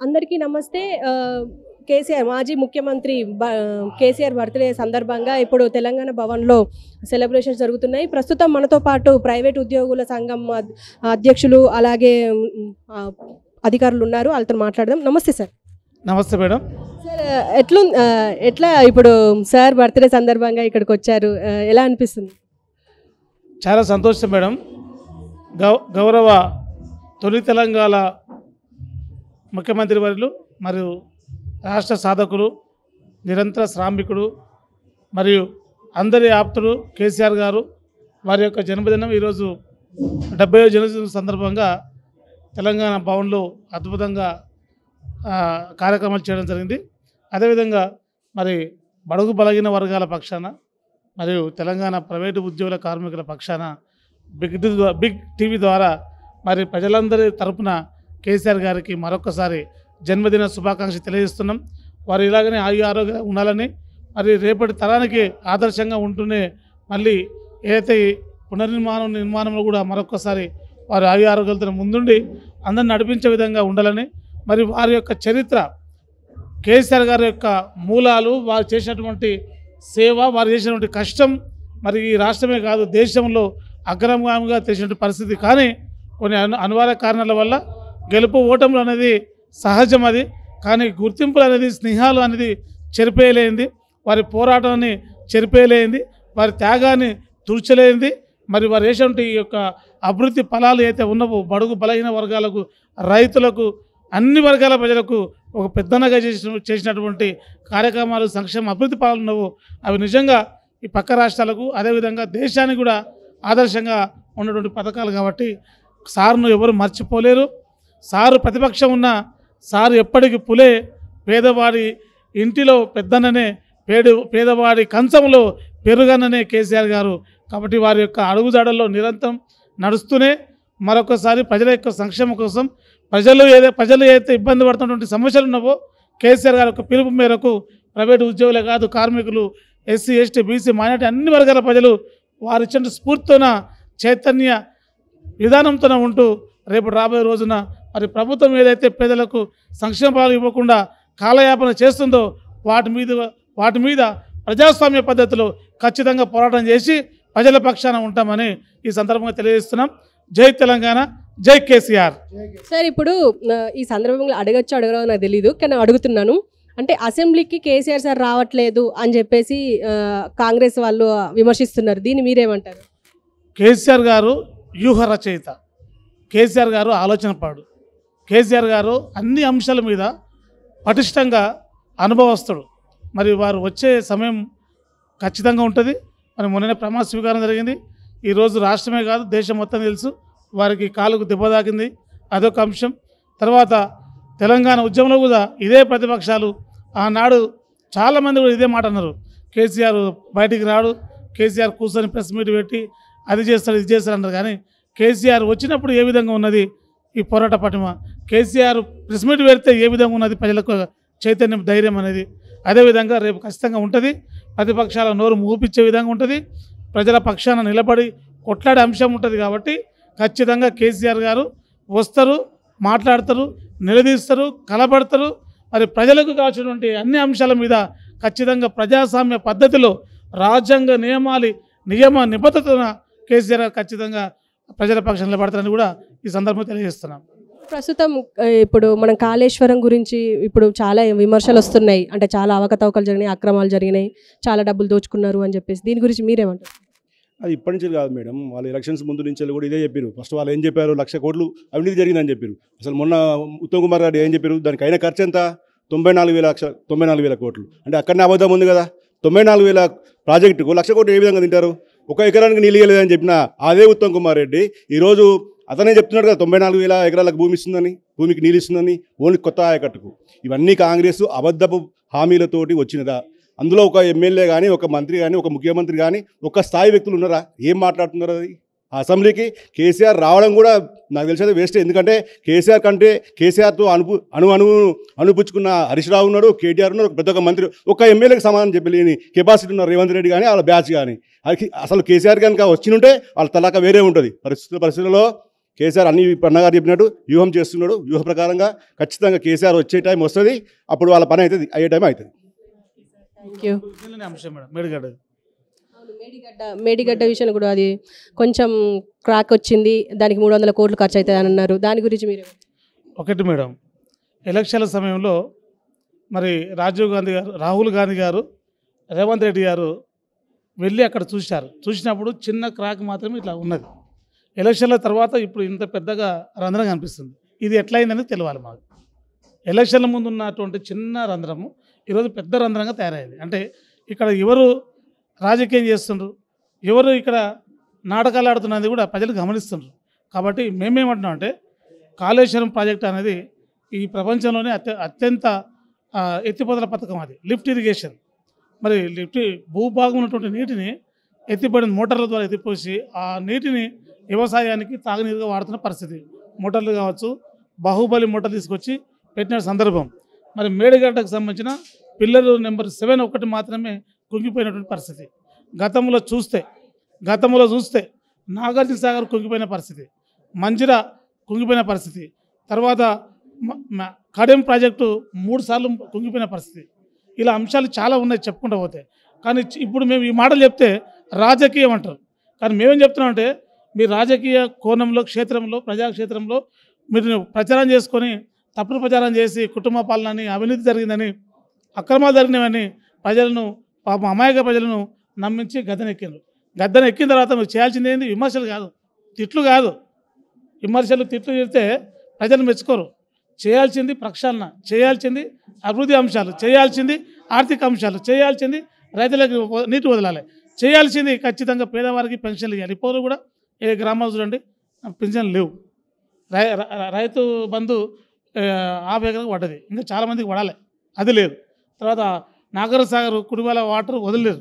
అందరికీ నమస్తే. కేసీఆర్ మాజీ ముఖ్యమంత్రి కేసీఆర్ బర్త్డే సందర్భంగా ఇప్పుడు తెలంగాణ భవన్లో సెలబ్రేషన్స్ జరుగుతున్నాయి. ప్రస్తుతం మనతో పాటు ప్రైవేట్ ఉద్యోగుల సంఘం అధ్యక్షులు అలాగే అధికారులు ఉన్నారు. వాళ్ళతో మాట్లాడదాం. నమస్తే సార్. నమస్తే మేడం. సార్ ఎట్లా ఇప్పుడు సార్ బర్త్డే సందర్భంగా ఇక్కడికి వచ్చారు, ఎలా అనిపిస్తుంది? చాలా సంతోషం మేడం. గౌరవ తొలి తెలంగాణ ముఖ్యమంత్రి వర్యులు మరియు రాష్ట్ర సాధకులు, నిరంతర శ్రామికుడు మరియు అందరి ఆప్తుడు కేసీఆర్ గారు వారి యొక్క జన్మదినం ఈరోజు 70వ జన్మదినం సందర్భంగా తెలంగాణ భవన్లో అద్భుతంగా కార్యక్రమాలు చేయడం జరిగింది. అదేవిధంగా మరి బడుగు బలగిన వర్గాల పక్షాన మరియు తెలంగాణ ప్రైవేటు ఉద్యోగుల కార్మికుల పక్షాన బిగ్ టీవీ ద్వారా మరి ప్రజలందరి తరపున కేసీఆర్ గారికి మరొకసారి జన్మదిన శుభాకాంక్షలు తెలియజేస్తున్నాం. వారు ఇలాగనే ఆరోగ్యంగా ఉండాలని, మరి రేపటి తరానికి ఆదర్శంగా ఉంటూనే మళ్ళీ ఏదైతే నిర్మాణంలో కూడా మరొకసారి వారు ఆరోగ్యాలతో ముందుండి అందరిని నడిపించే విధంగా ఉండాలని, మరి వారి యొక్క చరిత్ర, కేసీఆర్ గారి యొక్క మూలాలు, వారు చేసినటువంటి సేవ, వారు చేసినటువంటి కష్టం మరి ఈ రాష్ట్రమే కాదు దేశంలో అగ్రగామిగా తెలిసినటువంటి పరిస్థితి. కానీ కొన్ని అనివార్య కారణాల వల్ల గెలుపు ఓటములు అనేది సహజం. అది కానీ గుర్తింపులు అనేది, స్నేహాలు అనేది చెరిపేయలేంది, వారి పోరాటాన్ని చెరిపేయలేంది, వారి త్యాగాన్ని తుడిచలేంది. మరి వారు వేసినటువంటి ఈ యొక్క అభివృద్ధి ఫలాలు అయితే ఉన్నవో బడుగు బలహీన వర్గాలకు, రైతులకు, అన్ని వర్గాల ప్రజలకు ఒక పెద్దనగా చేసినటువంటి కార్యక్రమాలు, సంక్షేమ అభివృద్ధి ఫలాలు ఉన్నవో అవి నిజంగా ఈ పక్క రాష్ట్రాలకు అదేవిధంగా దేశానికి కూడా ఆదర్శంగా ఉన్నటువంటి పథకాలు. కాబట్టి సార్ను ఎవరు మర్చిపోలేరు. సారు ప్రతిపక్షం ఉన్న సారు ఎప్పటికీ పులే, పేదవాడి ఇంటిలో పెద్దననే, పేదవాడి కంచంలో పెరుగననే కేసీఆర్ గారు. కాబట్టి వారి యొక్క అడుగుజాడల్లో నిరంతరం నడుస్తూనే మరొకసారి ప్రజల యొక్క సంక్షేమం కోసం ప్రజలు ఏదైతే ఇబ్బంది పడుతున్నటువంటి సమస్యలు ఉన్నావో కేసీఆర్ గారి యొక్క పిలుపు మేరకు ప్రైవేటు ఉద్యోగులే కాదు, కార్మికులు, ఎస్సీ, ఎస్టీ, బీసీ, మైనార్టీ అన్ని వర్గాల ప్రజలు వారు ఇచ్చిన స్ఫూర్తితోన, చైతన్య విధానంతోనే ఉంటూ రేపు రాబోయే రోజున మరి ప్రభుత్వం ఏదైతే పేదలకు సంక్షేమ ఫలాలు ఇవ్వకుండా కాలయాపన చేస్తుందో వాటి మీద ప్రజాస్వామ్య పద్ధతిలో ఖచ్చితంగా పోరాటం చేసి ప్రజల పక్షాన ఉంటామని ఈ సందర్భంగా తెలియజేస్తున్నాం. జై తెలంగాణ, జై కేసీఆర్. సార్ ఇప్పుడు ఈ సందర్భంలో అడగరో నాకు తెలీదు, కానీ అడుగుతున్నాను. అంటే అసెంబ్లీకి కేసీఆర్ సార్ రావట్లేదు అని చెప్పేసి కాంగ్రెస్ వాళ్ళు విమర్శిస్తున్నారు. దీన్ని మీరేమంటారు? కేసీఆర్ గారు వ్యూహ రచయిత, కేసీఆర్ గారు ఆలోచనపాడు, కేసీఆర్ గారు అన్ని అంశాల మీద పటిష్టంగా అనుభవస్తుడు. మరి వారు వచ్చే సమయం ఖచ్చితంగా ఉంటుంది. మరి మొన్ననే ప్రమాణ స్వీకారం జరిగింది. ఈరోజు రాష్ట్రమే కాదు దేశం మొత్తం తెలుసు వారికి కాలుకు దెబ్బ తాకింది, అదొక అంశం. తర్వాత తెలంగాణ ఉద్యమంలో కూడా ఇదే ప్రతిపక్షాలు ఆనాడు చాలామంది కూడా ఇదే మాట అన్నారు, కేసీఆర్ బయటికి రాడు, కేసీఆర్ కూర్చొని ప్రెస్ మీట్ పెట్టి అది చేస్తాడు ఇది చేస్తాడు అన్నారు. కానీ కేసీఆర్ వచ్చినప్పుడు ఏ విధంగా ఉన్నది ఈ పోరాట పటిమ, కేసీఆర్ ప్రెస్ మీట్ పెడితే ఏ విధంగా ఉన్నది ప్రజలకు చైతన్యం, ధైర్యం అనేది అదేవిధంగా రేపు ఖచ్చితంగా ఉంటుంది. ప్రతిపక్షాల నోరు మూపించే విధంగా ఉంటుంది, ప్రజల పక్షాన నిలబడి కొట్లాడే అంశం ఉంటుంది. కాబట్టి ఖచ్చితంగా కేసీఆర్ గారు వస్తారు, మాట్లాడతారు, నిలదీస్తారు, కలబడతారు. మరి ప్రజలకు కావాల్సినటువంటి అన్ని అంశాల మీద ఖచ్చితంగా ప్రజాస్వామ్య పద్ధతిలో రాజ్యాంగ నియమ నిబద్ధతన కేసీఆర్ ఖచ్చితంగా ప్రజల పక్షాన నిలబడతారని కూడా ఈ సందర్భంగా తెలియజేస్తున్నాం. ప్రస్తుతం ఇప్పుడు మనం కాళేశ్వరం గురించి ఇప్పుడు చాలా విమర్శలు వస్తున్నాయి. అంటే చాలా అవకతవకలు జరిగినాయి, అక్రమాలు జరిగినాయి, చాలా డబ్బులు దోచుకున్నారు అని చెప్పేసి. దీని గురించి మీరేమంటారు? అది ఇప్పటి నుంచి కాదు మేడం, వాళ్ళు ఎలక్షన్స్ ముందు నుంచి కూడా ఇదే చెప్పారు. ఫస్ట్ వాళ్ళు ఏం చెప్పారు, 1,00,000 కోట్లు అవినీతి జరిగిందని చెప్పారు. అసలు మొన్న ఉత్తమ్ కుమార్ రెడ్డి ఏం చెప్పారు, దానికి అయిన ఖర్చు ఎంత, 94,000 కోట్లు. అంటే అక్కడనే అబద్ధం ఉంది కదా. 94,000 ప్రాజెక్టుకు 1,00,000 కోట్లు ఏ విధంగా తింటారు? ఒక ఎకరానికి నీళ్ళు ఇవ్వలేదని చెప్పిన అదే ఉత్తమ్ కుమార్ రెడ్డి ఈరోజు అతనే చెప్తున్నాడు కదా 94,000 ఎకరాలకు భూమి ఇస్తుందని, భూమికి నీళ్ళు ఇస్తుందని, ఓన్లీ కొత్త ఆయకట్టుకు. ఇవన్నీ కాంగ్రెస్ అబద్ధపు హామీలతోటి వచ్చినదా? అందులో ఒక ఎమ్మెల్యే కానీ, ఒక మంత్రి కానీ, ఒక ముఖ్యమంత్రి కానీ, ఒక స్థాయి వ్యక్తులు ఉన్నారా? ఏం మాట్లాడుతున్నారు? అది అసెంబ్లీకి కేసీఆర్ రావడం కూడా నాకు తెలిసేది వేస్ట్. ఎందుకంటే కేసీఆర్ కంటే కేసీఆర్తో అణుపుచ్చుకున్న హరీష్ రావు ఉన్నాడు, కేటీఆర్ ఉన్నాడు, ప్రతి ఒక్క మంత్రి, ఒక ఎమ్మెల్యేకి సమాధానం చెప్పలేని కెపాసిటీ ఉన్నారు రేవంత్ రెడ్డి కానీ, వాళ్ళ బ్యాచ్ కానీ. అసలు కేసీఆర్ కనుక వచ్చినుంటే వాళ్ళ తలాక వేరే ఉంటుంది. పరిస్థితులలో కేసీఆర్ అన్ని అన్నగారు చెప్పినట్టు వ్యూహం చేస్తున్నాడు. వ్యూహ ప్రకారంగా ఖచ్చితంగా కేసీఆర్ వచ్చే టైం వస్తుంది, అప్పుడు వాళ్ళ పని అవుతుంది, అయ్యే టైం అవుతుంది. Thank you. అంశం మేడం మేడిగడ్డ మేడిగడ్డ విషయంలో కూడా అది కొంచెం క్రాక్ వచ్చింది, దానికి 300 కోట్లు ఖర్చు అవుతుంది అని అన్నారు. దాని గురించి మీరు ఒకటి మేడం, ఎలక్షన్ల సమయంలో మరి రాహుల్ గాంధీ గారు రేవంత్ రెడ్డి గారు వెళ్ళి అక్కడ చూసినప్పుడు చిన్న క్రాక్ మాత్రమే ఇట్లా ఉన్నది. ఎలక్షన్ల తర్వాత ఇప్పుడు ఇంత పెద్దగా రంధ్రం కనిపిస్తుంది. ఇది ఎట్లయిందని తెలియాలి మాకు. ఎలక్షన్ల ముందు ఉన్నటువంటి చిన్న రంధ్రము ఈరోజు పెద్ద రంధ్రంగా తయారైంది. అంటే ఇక్కడ ఎవరు రాజకీయం చేస్తుండ్రు, ఎవరు ఇక్కడ నాటకాలు ఆడుతున్నది కూడా ప్రజలు గమనిస్తుండ్రు. కాబట్టి మేమేమంటున్నాం అంటే కాళేశ్వరం ప్రాజెక్ట్ అనేది ఈ ప్రపంచంలోనే అత్యంత ఎత్తిపోతల పథకం. అది లిఫ్ట్ ఇరిగేషన్. మరి భూభాగం ఉన్నటువంటి నీటిని ఎత్తిపడిన మోటార్ల ద్వారా ఎత్తిపోసి ఆ నీటిని వ్యవసాయానికి తాగునీరుగా వాడుతున్న పరిస్థితి. మోటార్లు కావచ్చు, బాహుబలి మోటార్ తీసుకొచ్చి పెట్టిన సందర్భం. మరి మేడిగడ్డకు సంబంధించిన పిల్లర్ నెంబర్ 7 ఒకటి మాత్రమే కుంగిపోయినటువంటి పరిస్థితి. గతంలో చూస్తే నాగార్జున సాగర్ కుంగిపోయిన పరిస్థితి, మంజిరా కుంగిపోయిన పరిస్థితి, తర్వాత కడెం ప్రాజెక్టు 3 సార్లు కుంగిపోయిన పరిస్థితి. ఇలా అంశాలు చాలా ఉన్నాయి చెప్పుకుంటూ పోతే. కానీ ఇప్పుడు మేము ఈ మాటలు చెప్తే రాజకీయం అంటారు. కానీ మేమేం చెప్తున్నామంటే మీ రాజకీయ కోణంలో క్షేత్రంలో ప్రజాక్షేత్రంలో మీరు ప్రచారం చేసుకొని తప్పుడు ప్రచారం చేసి కుటుంబ పాలనని, అవినీతి జరిగిందని, అక్రమాలు జరిగినవని ప్రజలను పాపం అమాయక ప్రజలను నమ్మించి గద్దెన ఎక్కిన తర్వాత మీరు చేయాల్సింది ఏంది? విమర్శలు కాదు, తిట్లు కాదు. విమర్శలు తిట్లు చేస్తే ప్రజలు మెచ్చుకోరు. చేయాల్సింది ప్రక్షాళన, చేయాల్సింది అభివృద్ధి అంశాలు, చేయాల్సింది ఆర్థిక అంశాలు, చేయాల్సింది రైతులకు నీటి వదలాలి, చేయాల్సింది ఖచ్చితంగా పేదవారికి పెన్షన్లు ఇవ్వాలి. ఇప్పుడు కూడా ఏ గ్రామాలు చూడండి పెన్షన్లు లేవు. రైతు బంధు 50 ఎకరాలకు పడ్డది, ఇంకా చాలామందికి పడాలి, అది లేదు. తర్వాత నాగార్జున సాగర్ కుడివాల వాటర్ వదలలేదు.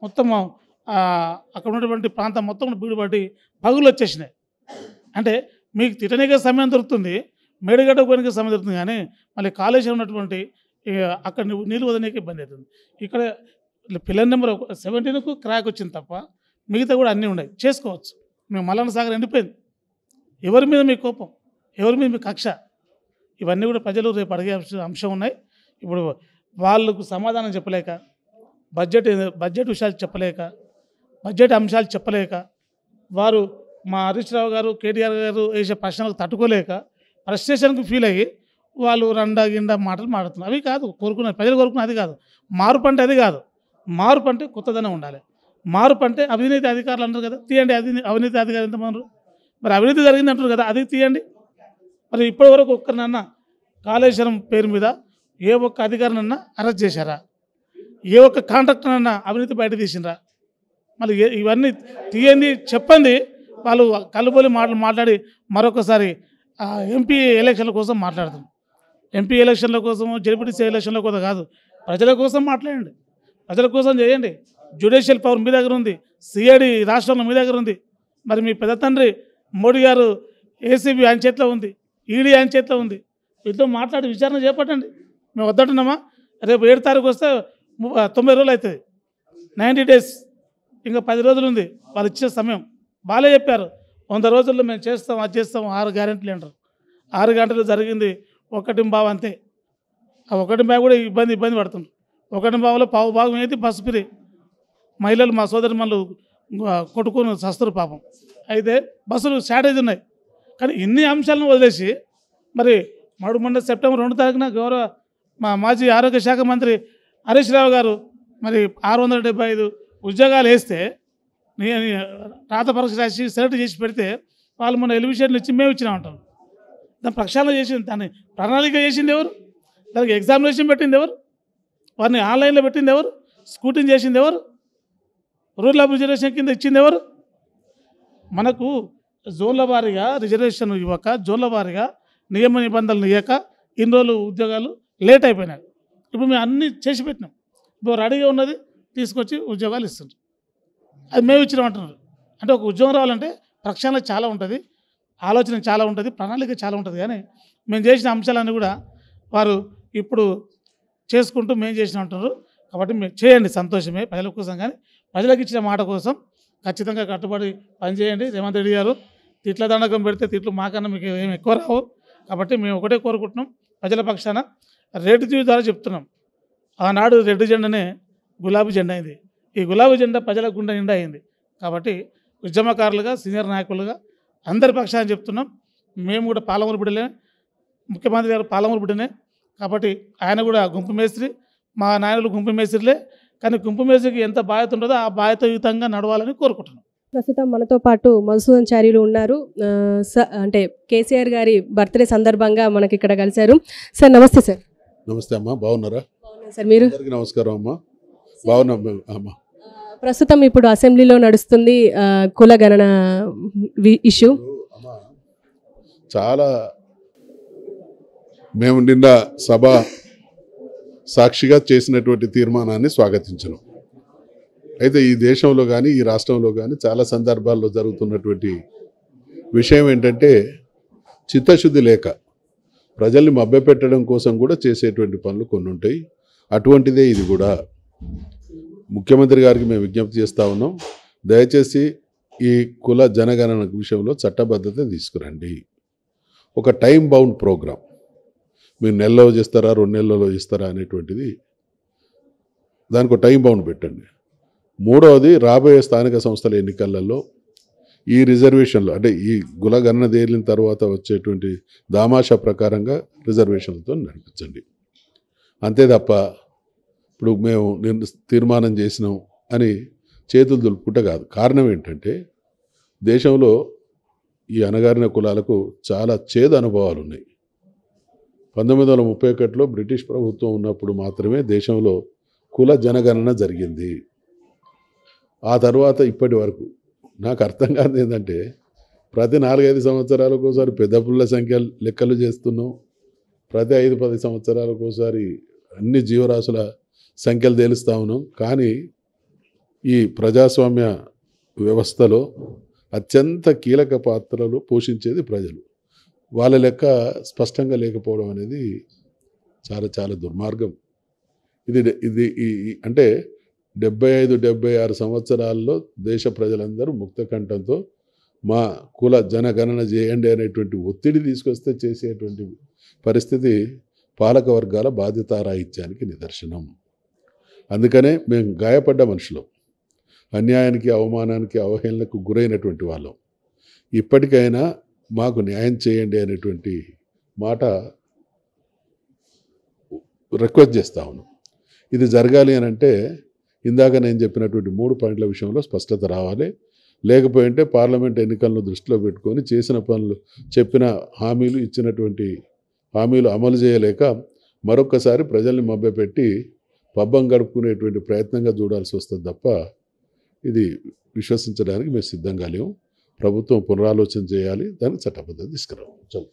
మొత్తం అక్కడ ఉన్నటువంటి ప్రాంతం మొత్తం బీడుబట్టి పగులు వచ్చేసినాయి. అంటే మీకు తిట్టనికే సమయం దొరుకుతుంది, మేడిగడ్డ పోయినకే సమయం దొరుకుతుంది. కానీ మళ్ళీ కాళేశ్వరం ఉన్నటువంటి అక్కడ నీళ్ళు వదలనీకి ఇబ్బంది అవుతుంది. ఇక్కడ పిల్లర్ నెంబర్ 17కు క్రాక్ వచ్చింది తప్ప మిగతా కూడా అన్నీ ఉన్నాయి, చేసుకోవచ్చు. మేము మల్లన్న సాగర్ ఎండిపోయింది. ఎవరి మీద మీ కోపం, ఎవరి మీద మీ కక్ష? ఇవన్నీ కూడా ప్రజలు రేపు అడిగే అంశం ఉన్నాయి. ఇప్పుడు వాళ్ళకు సమాధానం చెప్పలేక, బడ్జెట్ విషయాలు చెప్పలేక, బడ్జెట్ అంశాలు చెప్పలేక, వారు మా హరీష్ రావు గారు, కేటీఆర్ గారు వేసే ప్రశ్నలకు తట్టుకోలేక ఫ్రస్ట్రేషన్కి ఫీల్ అయ్యి వాళ్ళు గిండ మాటలు మాడుతున్నారు. అవి కాదు కోరుకున్నారు, ప్రజలు కోరుకున్నారు. అది కాదు మార్పు అంటే, అది కాదు. మార్పు అంటే కొత్తదనం ఉండాలి. మార్పు అంటే అవినీతి అధికారులు అంటారు కదా, తీయండి. అవినీతి అధికారులు ఎంతమంది? మరి అవినీతి జరిగింది అంటారు కదా, అది తీయండి. మరి ఇప్పటివరకు ఒక్కరినన్నా కాళేశ్వరం పేరు మీద ఏ ఒక్క అధికారినన్నా అరెస్ట్ చేశారా? ఏ ఒక్క కాంట్రాక్టర్నన్నా అవినీతి బయట తీసిండ్రా? మళ్ళీ ఇవన్నీ తీయండి, చెప్పండి. వాళ్ళు కలుబోలి మాట్లాడి మరొకసారి ఎంపీ ఎలక్షన్ల కోసం మాట్లాడుతున్నారు. ఎంపీ ఎలక్షన్ల కోసం, జడ్పీటీసీ ఎలక్షన్ల కోసం కాదు, ప్రజల కోసం మాట్లాడండి, ప్రజల కోసం చేయండి. జ్యుడిషియల్ పవర్ మీ దగ్గర ఉంది, సిఐడి రాష్ట్రంలో మీ దగ్గర ఉంది. మరి మీ పెద్ద తండ్రి మోడీ గారు ఏసీబీ ఆయన చేతిలో ఉంది, ఈడీ ఆయన చేతిలో ఉంది. వీటితో మాట్లాడి విచారణ చేపట్టండి. మేము వద్దంటున్నామా? రేపు 7 తారీఖు వస్తే 90 రోజులు అవుతుంది, 90 డేస్, ఇంకా 10 రోజులు ఉంది వాళ్ళు ఇచ్చే సమయం. బాగా చెప్పారు, 100 రోజుల్లో మేము చేస్తాం, అది చేస్తాం, 6 గ్యారెంటీలు అంటారు. 6 గంటలు జరిగింది 1.5 అంతే. ఆ 1.5 కూడా ఇబ్బంది పడుతుంది. 1.5లో పావు భాగం ఏంటి? Bus free. మహిళలు మా సోదరి మనలు కొట్టుకుని సస్తారు పాపం. అయితే బస్సులు షార్టేజ్ ఉన్నాయి. కానీ ఇన్ని అంశాలను వదిలేసి మరి మొన్న సెప్టెంబర్ 2 తారీఖున గౌరవ మా మాజీ ఆరోగ్య శాఖ మంత్రి హరీష్ రావు గారు మరి 675 ఉద్యోగాలు వేస్తే రాత పరీక్ష రాసి సెలెక్ట్ చేసి పెడితే వాళ్ళు మన ఎలివిషన్లు ఇచ్చి మేము ఇచ్చినామంటాం. దాన్ని ప్రక్షాళన చేసింది, దాన్ని ప్రణాళిక చేసింది ఎవరు? దానికి ఎగ్జామినేషన్ పెట్టింది ఎవరు? వారిని ఆన్లైన్లో పెట్టింది ఎవరు? స్కూటింగ్ చేసింది ఎవరు? రూరల్ రిజర్వేషన్ కింద ఇచ్చింది ఎవరు? మనకు జోన్ల వారీగా రిజర్వేషన్ ఇవ్వక, జోన్ల వారీగా నియమ నిబంధనలు ఇవ్వక ఇన్ని రోజులు ఉద్యోగాలు లేట్ అయిపోయినాయి. ఇప్పుడు మేము అన్నీ చేసి పెట్టినాం. ఇప్పుడు రెడీగా ఉన్నది తీసుకొచ్చి ఉద్యోగాలు ఇస్తుంటారు. అది మేము ఇచ్చినామంటున్నారు. అంటే ఒక ఉద్యోగం రావాలంటే ప్రక్షాళన చాలా ఉంటుంది, ఆలోచన చాలా ఉంటుంది, ప్రణాళిక చాలా ఉంటుంది. కానీ మేము చేసిన అంశాలన్నీ కూడా వారు ఇప్పుడు చేసుకుంటూ మేము చేసిన అంటున్నారు. కాబట్టి మేము చేయండి, సంతోషమే ప్రజల కోసం. కానీ ప్రజలకు ఇచ్చిన మాట కోసం ఖచ్చితంగా కట్టుబడి పనిచేయండి. రేవంత్ రెడ్డి గారు తిట్ల దండకం పెడితే తిట్లు మాకన్నా మీకు ఏమి ఎక్కువ రావు. కాబట్టి మేము ఒకటే కోరుకుంటున్నాం, ప్రజల పక్షాన రేటు తీరు ద్వారా చెప్తున్నాం. ఆనాడు రెడ్ జెండానే గులాబీ జెండా అయింది. ఈ గులాబీ జెండా ప్రజల గుండె నిండా అయింది. కాబట్టి ఉద్యమకారులుగా, సీనియర్ నాయకులుగా అందరి పక్షాన్ని చెప్తున్నాం. మేము కూడా పాలమూరు బిడ్డలే, ముఖ్యమంత్రి గారు పాలమూరు బిడ్డనే. కాబట్టి ఆయన కూడా గుంపు మేస్త్రి, మా నాయకులు గుంపు మేస్త్రిలే. కానీ గుంపు మేస్త్రికి ఎంత బాధ్యత ఉంటుందో ఆ బాధ్యతయుతంగా నడవాలని కోరుకుంటున్నాం. ప్రస్తుతం మనతో పాటు మధుసూదనాచార్యులు ఉన్నారు. అంటే కేసీఆర్ గారి బర్త్డే సందర్భంగా మనకి ఇక్కడ కలిశారు. సార్ నమస్తే. సార్ నమస్తే అమ్మా, బాగున్నారా? సార్ మీరు? అందరికీ నమస్కారం అమ్మా, బాగున్నాం అమ్మా. ప్రస్తుతం ఇప్పుడు అసెంబ్లీలో నడుస్తుంది కుల గణన ఇష్యూ. అమ్మా చాలా మేము నిన్న సభ సాక్షిగా చేసినటువంటి తీర్మానాన్ని స్వాగతించను. అయితే ఈ దేశంలో కానీ ఈ రాష్ట్రంలో కానీ చాలా సందర్భాల్లో జరుగుతున్నటువంటి విషయం ఏంటంటే చిత్తశుద్ధి లేక ప్రజల్ని మభ్యపెట్టడం కోసం కూడా చేసేటువంటి పనులు కొన్ని ఉంటాయి. అటువంటిదే ఇది కూడా. ముఖ్యమంత్రి గారికి మేము విజ్ఞప్తి చేస్తూ ఉన్నాం, దయచేసి ఈ కుల జనగణన విషయంలో చట్టబద్ధత తీసుకురండి. ఒక టైం బౌండ్ ప్రోగ్రాం, మీరు నెలలో చేస్తారా 2 నెలల్లో ఇస్తారా అనేటువంటిది దానికి ఒక టైం బౌండ్ పెట్టండి. మూడవది, రాబోయే స్థానిక సంస్థల ఎన్నికలలో ఈ రిజర్వేషన్లు అంటే ఈ కులగణన తేలిన తర్వాత వచ్చేటువంటి దామాషా ప్రకారంగా రిజర్వేషన్లతో నడిపించండి. అంతే తప్ప ఇప్పుడు మేము తీర్మానం చేసినాం అని చేతులు దులుపుకుంటే కాదు. కారణం ఏంటంటే దేశంలో ఈ అణగారిన కులాలకు చాలా చేదు అనుభవాలు ఉన్నాయి. 1931లో బ్రిటిష్ ప్రభుత్వం ఉన్నప్పుడు మాత్రమే దేశంలో కుల జనగణన జరిగింది. ఆ తర్వాత ఇప్పటి వరకు నాకు అర్థం కాదు ఏంటంటే ప్రతి 4-5 సంవత్సరాలకు ఒకసారి పెద్ద పుల్ల సంఖ్య లెక్కలు చేస్తున్నాం, ప్రతి 5-10 సంవత్సరాలకు ఒకసారి అన్ని జీవరాశుల సంఖ్యలు తేలుస్తూ ఉన్నాం. కానీ ఈ ప్రజాస్వామ్య వ్యవస్థలో అత్యంత కీలక పాత్రలు పోషించేది ప్రజలు. వాళ్ళ లెక్క స్పష్టంగా లేకపోవడం అనేది చాలా చాలా దుర్మార్గం. ఇది అంటే 75-76 సంవత్సరాల్లో దేశ ప్రజలందరూ ముక్తకంఠంతో మా కుల జనగణన చేయండి అనేటువంటి ఒత్తిడి తీసుకొస్తే చేసేటువంటి పరిస్థితి పాలక వర్గాల బాధ్యతారాహిత్యానికి నిదర్శనం. అందుకనే మేము గాయపడ్డ మనుషులం, అన్యాయానికి, అవమానానికి, అవహేళనకు గురైనటువంటి వాళ్ళం. ఇప్పటికైనా మాకు న్యాయం చేయండి అనేటువంటి మాట రిక్వెస్ట్ చేస్తా ఉన్నాం. ఇది జరగాలి అని అంటే ఇందాక నేను చెప్పినటువంటి 3 పాయింట్ల విషయంలో స్పష్టత రావాలి. లేకపోయింటే పార్లమెంట్ ఎన్నికలను దృష్టిలో పెట్టుకొని చేసిన పనులు, చెప్పిన హామీలు, ఇచ్చినటువంటి హామీలు అమలు చేయలేక మరొక్కసారి ప్రజల్ని మభ్యపెట్టి పబ్బం గడుపుకునేటువంటి ప్రయత్నంగా చూడాల్సి వస్తుంది తప్ప ఇది విశ్వసించడానికి మేము సిద్ధంగా లేము. ప్రభుత్వం పునరాలోచన చేయాలి, దానికి చట్టబద్ధత తీసుకురావాలి.